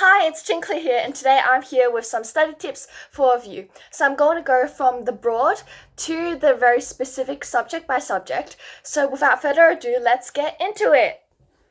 Hi, it's Jinkly here, and today I'm here with some study tips for you. So I'm going to go from the broad to the very specific subject by subject. So without further ado, let's get into it.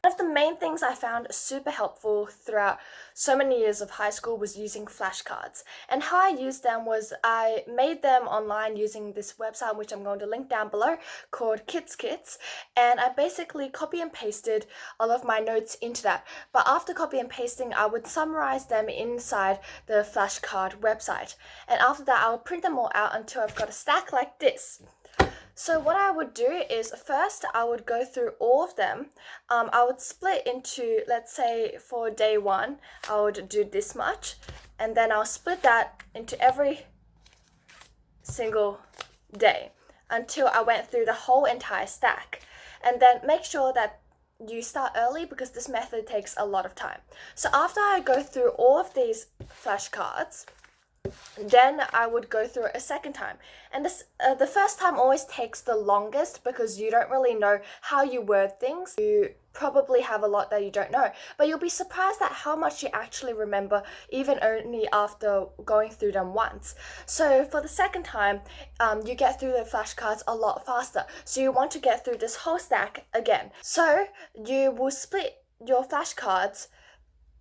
One of the main things I found super helpful throughout so many years of high school was using flashcards. And how I used them was I made them online using this website, which I'm going to link down below, called Kits. And I basically copy and pasted all of my notes into that. But after copy and pasting, I would summarize them inside the flashcard website. And after that, I would print them all out until I've got a stack like this. So what I would do is first I would go through all of them. I would split into, let's say for day one, I would do this much, and then I'll split that into every single day until I went through the whole entire stack. And then make sure that you start early because this method takes a lot of time. So after I go through all of these flashcards, then I would go through it a second time. And the first time always takes the longest because you don't really know how you word things. You probably have a lot that you don't know, but you'll be surprised at how much you actually remember even only after going through them once. So for the second time, you get through the flashcards a lot faster. So you want to get through this whole stack again. So you will split your flashcards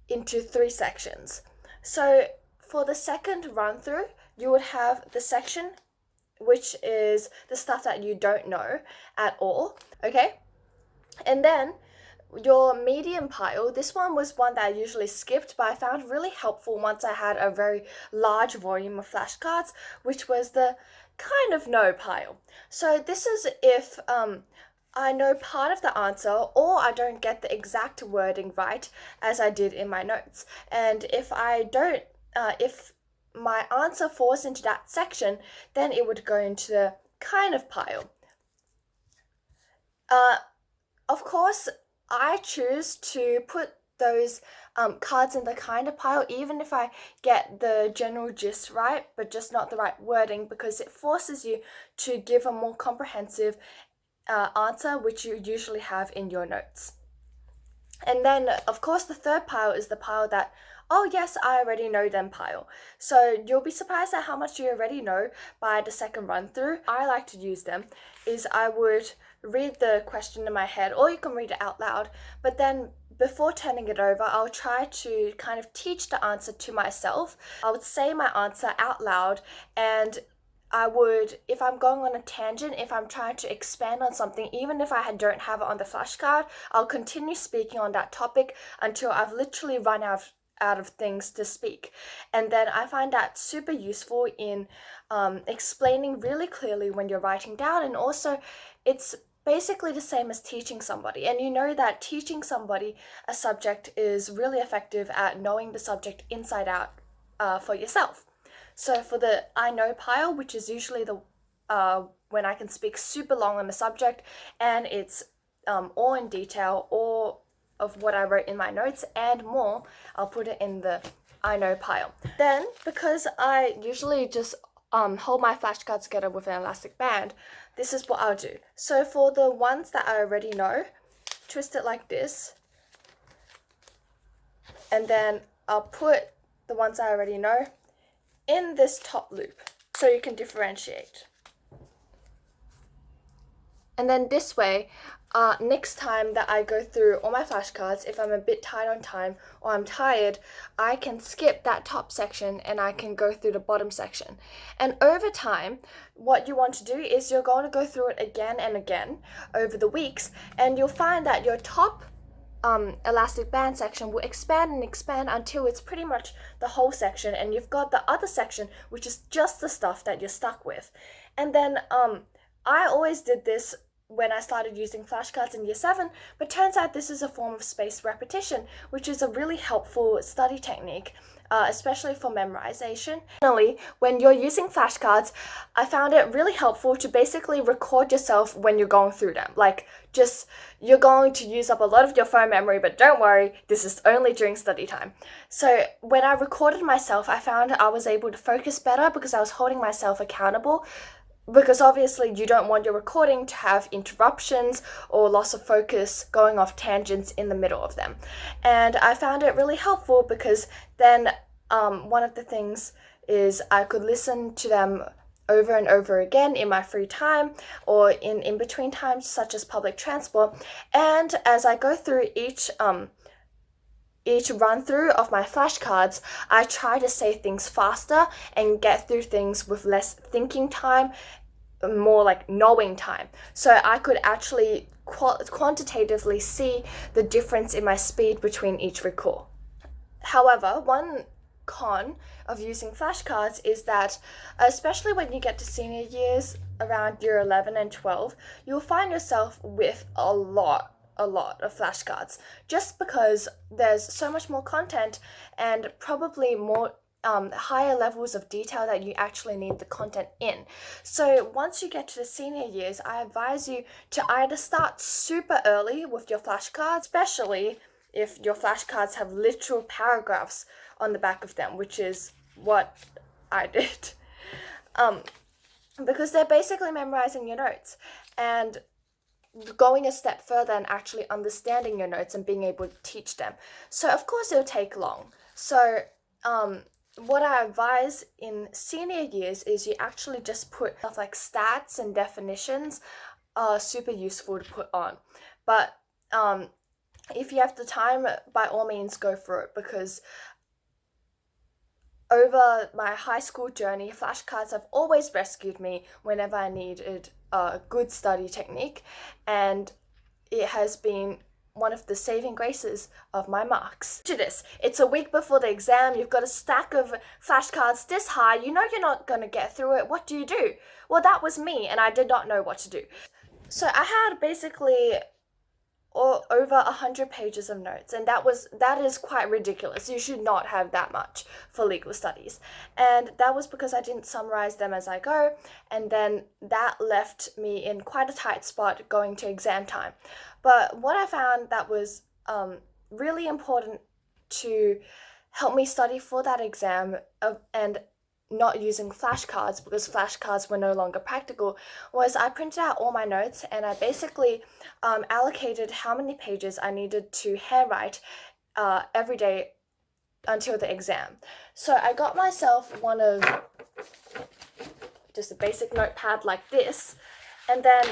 into 3 sections. So for the second run through, you would have the section which is the stuff that you don't know at all, okay? And then your medium pile, this one was one that I usually skipped, but I found really helpful once I had a very large volume of flashcards, which was the kind of know pile. So this is if I know part of the answer or I don't get the exact wording right as I did in my notes. And if I don't if my answer falls into that section, then it would go into the kind of pile. Of course, I choose to put those cards in the kind of pile even if I get the general gist right, but just not the right wording, because it forces you to give a more comprehensive answer, which you usually have in your notes. And then, of course, the third pile is the pile that, oh yes, I already know them pile. So you'll be surprised at how much you already know by the second run through. I like to use them is I would read the question in my head, or you can read it out loud, but then before turning it over, I'll try to kind of teach the answer to myself. I would say my answer out loud, and I would, if I'm going on a tangent, if I'm trying to expand on something, even if I don't have it on the flashcard, I'll continue speaking on that topic until I've literally run out of things to speak. And then I find that super useful in explaining really clearly when you're writing down. And also it's basically the same as teaching somebody. And you know that teaching somebody a subject is really effective at knowing the subject inside out for yourself. So for the I know pile, which is usually the when I can speak super long on the subject and it's all in detail, all of what I wrote in my notes and more, I'll put it in the I know pile. Then, because I usually just hold my flashcards together with an elastic band, this is what I'll do. So for the ones that I already know, twist it like this, and then I'll put the ones I already know in this top loop so you can differentiate. And then this way, next time that I go through all my flashcards, if I'm a bit tight on time or I'm tired, I can skip that top section and I can go through the bottom section. And over time, what you want to do is you're going to go through it again and again over the weeks, and you'll find that your top elastic band section will expand and expand until it's pretty much the whole section, and you've got the other section which is just the stuff that you're stuck with. And then I always did this when I started using flashcards in year 7, but turns out this is a form of spaced repetition, which is a really helpful study technique, especially for memorization. Finally, when you're using flashcards, I found it really helpful to basically record yourself when you're going through them. Like, just, you're going to use up a lot of your phone memory, but don't worry, this is only during study time. So when I recorded myself, I found I was able to focus better because I was holding myself accountable because obviously you don't want your recording to have interruptions or loss of focus going off tangents in the middle of them. And I found it really helpful because then one of the things is I could listen to them over and over again in my free time or in between times, such as public transport. And as I go through each run through of my flashcards, I try to say things faster and get through things with less thinking time, more like knowing time. So I could actually quantitatively see the difference in my speed between each recall. However, one con of using flashcards is that, especially when you get to senior years around year 11 and 12, you'll find yourself with a lot of flashcards just because there's so much more content and probably more higher levels of detail that you actually need the content in. So once you get to the senior years, I advise you to either start super early with your flashcards, especially if your flashcards have literal paragraphs on the back of them, which is what I did. Because they're basically memorizing your notes and going a step further and actually understanding your notes and being able to teach them. So of course it'll take long. So what I advise in senior years is you actually just put stuff like stats and definitions are super useful to put on. But if you have the time, by all means go for it, because over my high school journey, flashcards have always rescued me whenever I needed a good study technique, and it has been one of the saving graces of my marks. To this, it's a week before the exam, you've got a stack of flashcards this high, you know you're not going to get through it, what do? Well, that was me, and I did not know what to do. So I had basically over 100 pages of notes, and that is quite ridiculous. You should not have that much for legal studies, and that was because I didn't summarize them as I go, and then that left me in quite a tight spot going to exam time. But what I found that was really important to help me study for that exam and not using flashcards, because flashcards were no longer practical, was I printed out all my notes and I basically allocated how many pages I needed to handwrite every day until the exam. So I got myself one of just a basic notepad like this, and then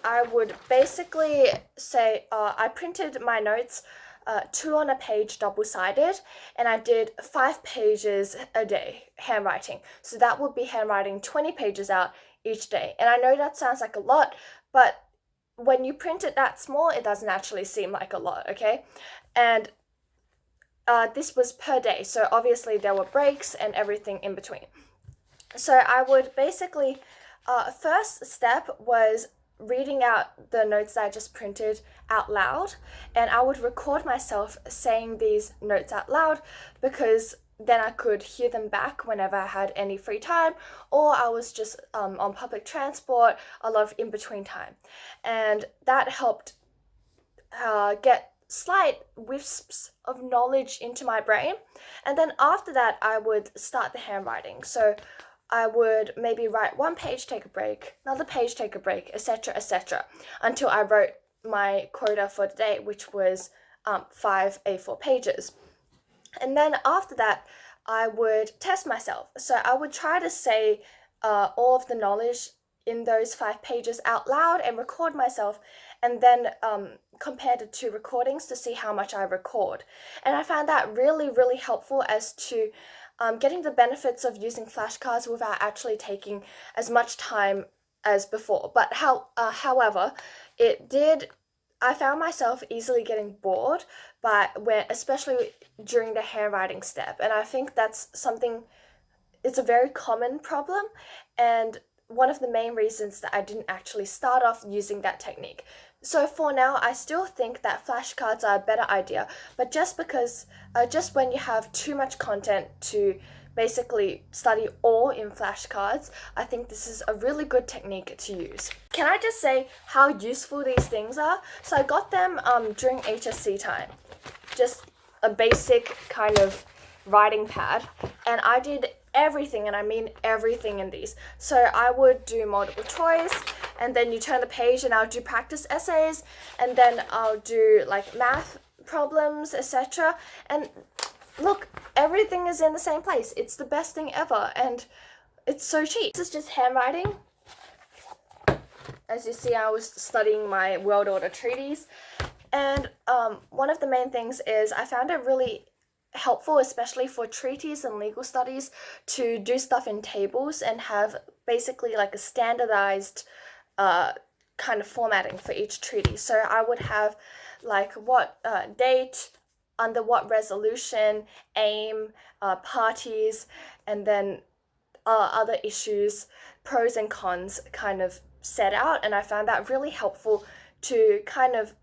I would basically say I printed my notes 2 on a page double-sided, and I did 5 pages a day handwriting. So that would be handwriting 20 pages out each day. And I know that sounds like a lot, but when you print it that small, it doesn't actually seem like a lot, okay? And this was per day, so obviously there were breaks and everything in between. So I would basically, first step was reading out the notes that I just printed out loud, and I would record myself saying these notes out loud because then I could hear them back whenever I had any free time, or I was just on public transport, a lot of in-between time. And that helped get slight wisps of knowledge into my brain. And then after that, I would start the handwriting. So I would maybe write 1 page, take a break, another page, take a break, etc., until I wrote my quota for the day, which was 5 A4 pages. And then after that, I would test myself. So I would try to say all of the knowledge in those 5 pages out loud and record myself, and then compare the 2 recordings to see how much I record. And I found that really, really helpful as to getting the benefits of using flashcards without actually taking as much time as before. But however, I found myself easily getting bored especially during the handwriting step. And I think that's something, it's a very common problem, and one of the main reasons that I didn't actually start off using that technique. So for now, I still think that flashcards are a better idea, but just when you have too much content to basically study all in flashcards, I think this is a really good technique to use. Can I just say how useful these things are? So I got them during HSC time, just a basic kind of writing pad, and I did everything, and I mean everything in these. So I would do multiple choice, and then you turn the page and I'll do practice essays, and then I'll do like math problems, etc. And look, everything is in the same place. It's the best thing ever, and it's so cheap. This is just handwriting. As you see, I was studying my world order treatise, and one of the main things is I found it really helpful, especially for treatise and legal studies, to do stuff in tables and have basically like a standardized kind of formatting for each treaty. So I would have like what date, under what resolution, aim, parties, and then other issues, pros and cons kind of set out. And I found that really helpful to kind of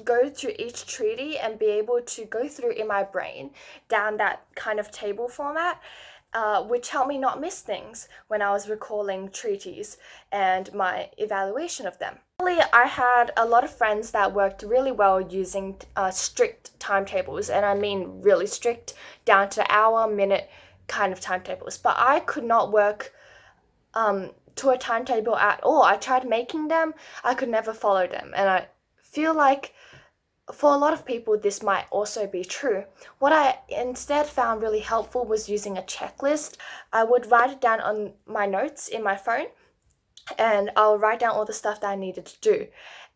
go through each treaty and be able to go through in my brain down that kind of table format, which helped me not miss things when I was recalling treaties and my evaluation of them. I had a lot of friends that worked really well using strict timetables, and I mean really strict, down to hour, minute kind of timetables. But I could not work to a timetable at all. I tried making them, I could never follow them, and I feel like for a lot of people this might also be true. What I instead found really helpful was using a checklist. I would write it down on my notes in my phone, and I'll write down all the stuff that I needed to do.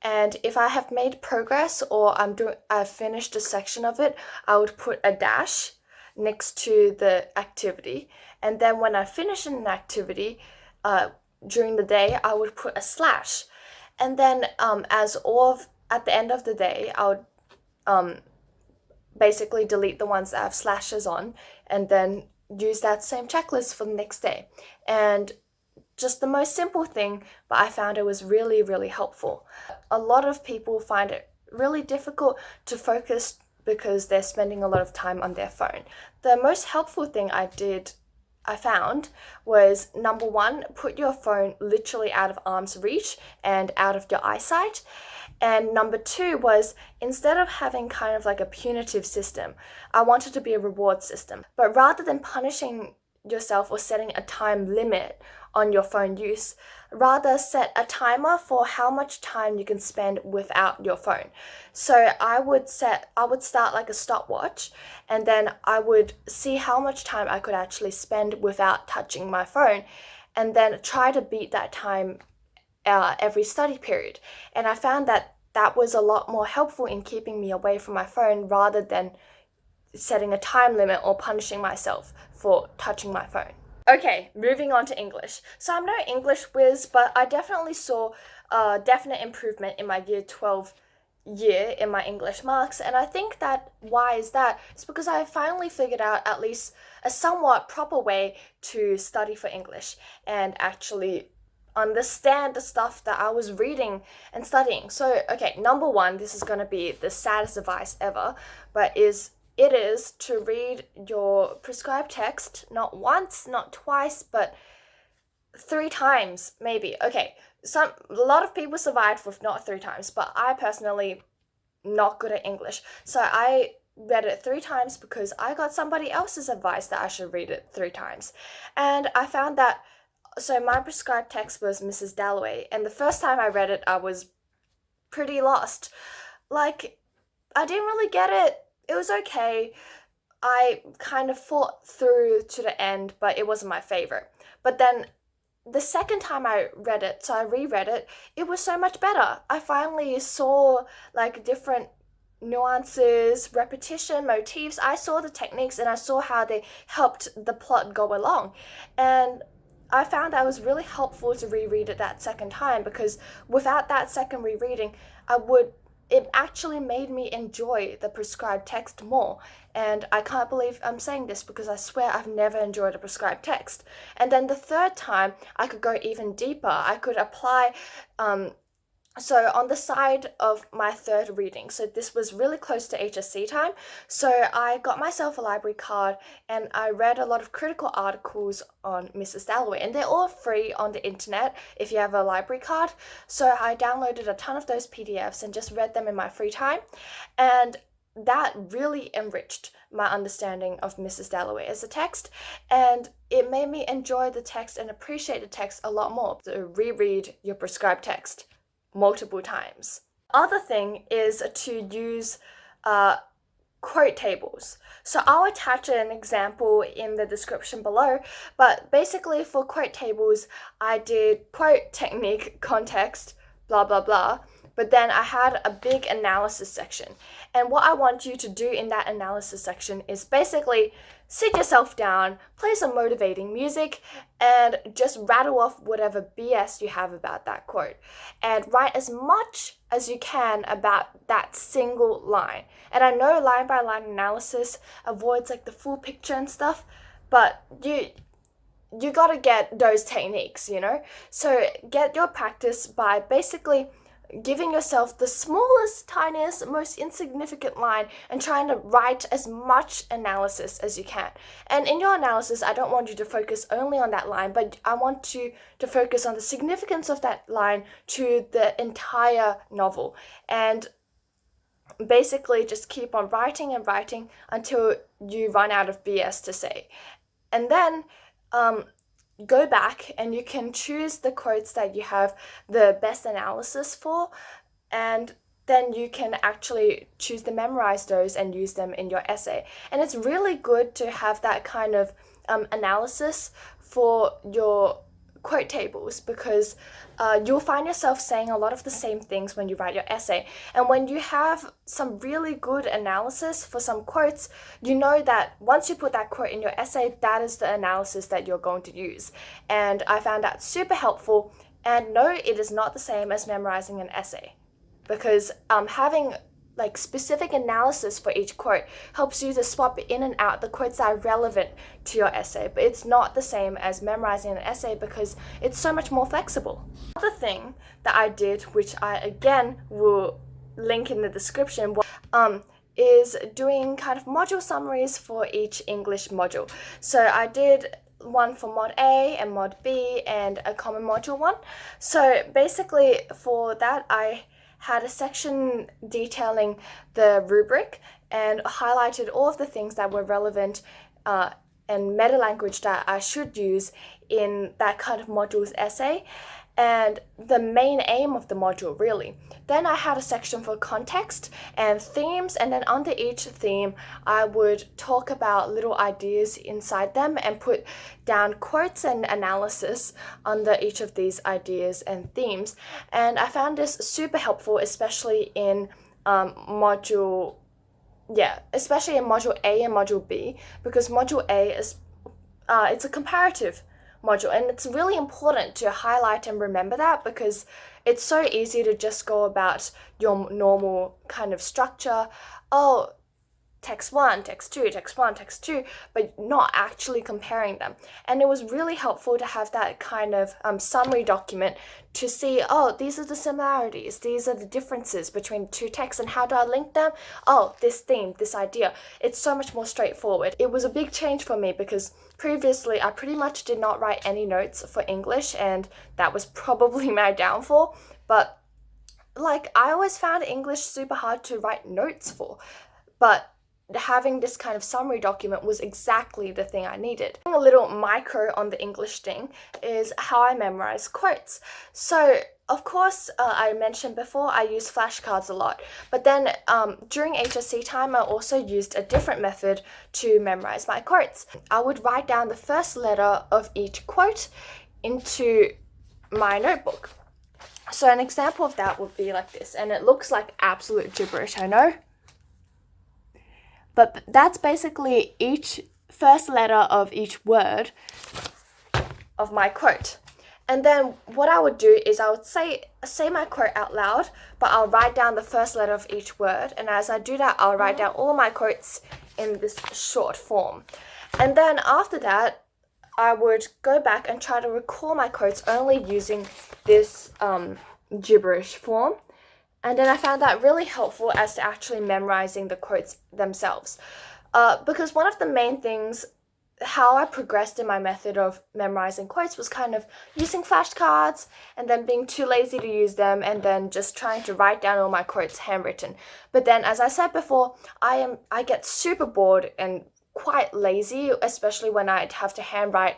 And if I have made progress or I've finished a section of it, I would put a dash next to the activity. And then when I finish an activity during the day, I would put a slash. And then at the end of the day, I would basically delete the ones that have slashes on, and then use that same checklist for the next day. And just the most simple thing, but I found it was really, really helpful. A lot of people find it really difficult to focus because they're spending a lot of time on their phone. The most helpful thing I found was, number one, put your phone literally out of arm's reach and out of your eyesight. And number two was, instead of having kind of like a punitive system, I wanted to be a reward system. But rather than punishing yourself or setting a time limit on your phone use, rather set a timer for how much time you can spend without your phone. So I would start like a stopwatch, and then I would see how much time I could actually spend without touching my phone, and then try to beat that time every study period. And I found that was a lot more helpful in keeping me away from my phone, rather than setting a time limit or punishing myself for touching my phone. Okay, moving on to English. So I'm no English whiz, but I definitely saw a definite improvement in my year 12 year in my English marks. And I think that why is that? It's because I finally figured out at least a somewhat proper way to study for English and actually understand the stuff that I was reading and studying. So, okay, number one, this is going to be the saddest advice ever, but it is to read your prescribed text not once, not twice, but 3 times, maybe. Okay, a lot of people survived with not 3 times, but I personally not good at English. So I read it 3 times because I got somebody else's advice that I should read it 3 times. And I found that, so my prescribed text was Mrs. Dalloway, and the first time I read it, I was pretty lost. Like, I didn't really get it. It was okay. I kind of fought through to the end, but it wasn't my favorite. But then the second time I read it, so I reread it, it was so much better. I finally saw like different nuances, repetition, motifs. I saw the techniques and I saw how they helped the plot go along. And I found that it was really helpful to reread it that second time, because without that second rereading, it actually made me enjoy the prescribed text more. And I can't believe I'm saying this, because I swear I've never enjoyed a prescribed text. And then the third time, I could go even deeper. I could apply, so on the side of my third reading, so this was really close to HSC time, so I got myself a library card and I read a lot of critical articles on Mrs. Dalloway, and they're all free on the internet if you have a library card. So I downloaded a ton of those PDFs and just read them in my free time. And that really enriched my understanding of Mrs. Dalloway as a text, and it made me enjoy the text and appreciate the text a lot more. To reread your prescribed text multiple times. Other thing is to use quote tables. So I'll attach an example in the description below, but basically for quote tables, I did quote, technique, context, blah blah blah, but then I had a big analysis section. And what I want you to do in that analysis section is basically sit yourself down, play some motivating music, and just rattle off whatever BS you have about that quote. And write as much as you can about that single line. And I know line by line analysis avoids like the full picture and stuff, but you gotta get those techniques, you know? So get your practice by basically giving yourself the smallest, tiniest, most insignificant line and trying to write as much analysis as you can. And in your analysis, I don't want you to focus only on that line, but I want you to focus on the significance of that line to the entire novel. And basically just keep on writing and writing until you run out of BS to say. And then go back and you can choose the quotes that you have the best analysis for, and then you can actually choose to memorize those and use them in your essay. And it's really good to have that kind of analysis for your quote tables, because you'll find yourself saying a lot of the same things when you write your essay. And when you have some really good analysis for some quotes, you know that once you put that quote in your essay, that is the analysis that you're going to use. And I found that super helpful. And no, it is not the same as memorizing an essay, because having like specific analysis for each quote helps you to swap in and out the quotes that are relevant to your essay, but it's not the same as memorizing an essay because it's so much more flexible. Another thing that I did, which I again will link in the description, is doing kind of module summaries for each English module. So I did one for Mod A and Mod B and a common module one. So basically for that, I had a section detailing the rubric and highlighted all of the things that were relevant and meta language that I should use in that kind of module's essay, and the main aim of the module really. Then I had a section for context and themes, and then under each theme I would talk about little ideas inside them and put down quotes and analysis under each of these ideas and themes. And I found this super helpful, especially in module A and module B, because module A is it's a comparative module, and it's really important to highlight and remember that, because it's so easy to just go about your normal kind of structure. Oh, text 1, text 2, text 1, text 2, but not actually comparing them. And it was really helpful to have that kind of summary document to see, oh, these are the similarities, these are the differences between two texts, and how do I link them? Oh, this theme, this idea. It's so much more straightforward. It was a big change for me because previously I pretty much did not write any notes for English, and that was probably my downfall. But like, I always found English super hard to write notes for, but having this kind of summary document was exactly the thing I needed. A little micro on the English thing is how I memorize quotes. So of course, I mentioned before, I use flashcards a lot, but then during HSC time, I also used a different method to memorize my quotes. I would write down the first letter of each quote into my notebook. So an example of that would be like this, and it looks like absolute gibberish, I know. But that's basically each first letter of each word of my quote. And then what I would do is I would say my quote out loud, but I'll write down the first letter of each word. And as I do that, I'll write down all my quotes in this short form. And then after that, I would go back and try to recall my quotes only using this gibberish form. And then I found that really helpful as to actually memorizing the quotes themselves. Because one of the main things how I progressed in my method of memorizing quotes was kind of using flashcards and then being too lazy to use them and then just trying to write down all my quotes handwritten. But then, as I said before, I get super bored and quite lazy, especially when I'd have to handwrite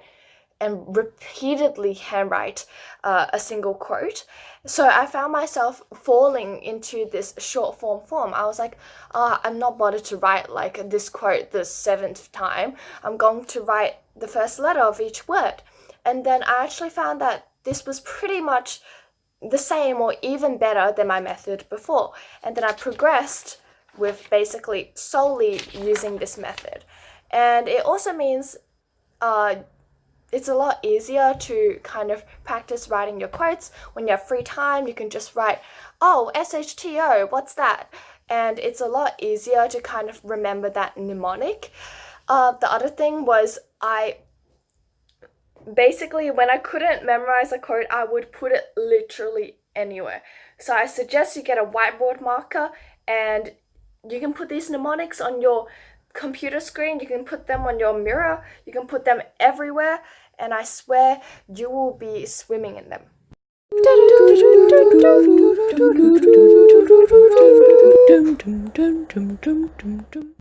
and repeatedly handwrite a single quote. So I found myself falling into this short form. I was like, I'm not bothered to write like this quote the 7th time. I'm going to write the first letter of each word. And then I actually found that this was pretty much the same or even better than my method before. And then I progressed with basically solely using this method. And it also means it's a lot easier to kind of practice writing your quotes. When you have free time, you can just write, oh, SHTO, what's that? And it's a lot easier to kind of remember that mnemonic. The other thing was basically, when I couldn't memorize a quote, I would put it literally anywhere. So I suggest you get a whiteboard marker and you can put these mnemonics on your computer screen, you can put them on your mirror, you can put them everywhere, and I swear you will be swimming in them.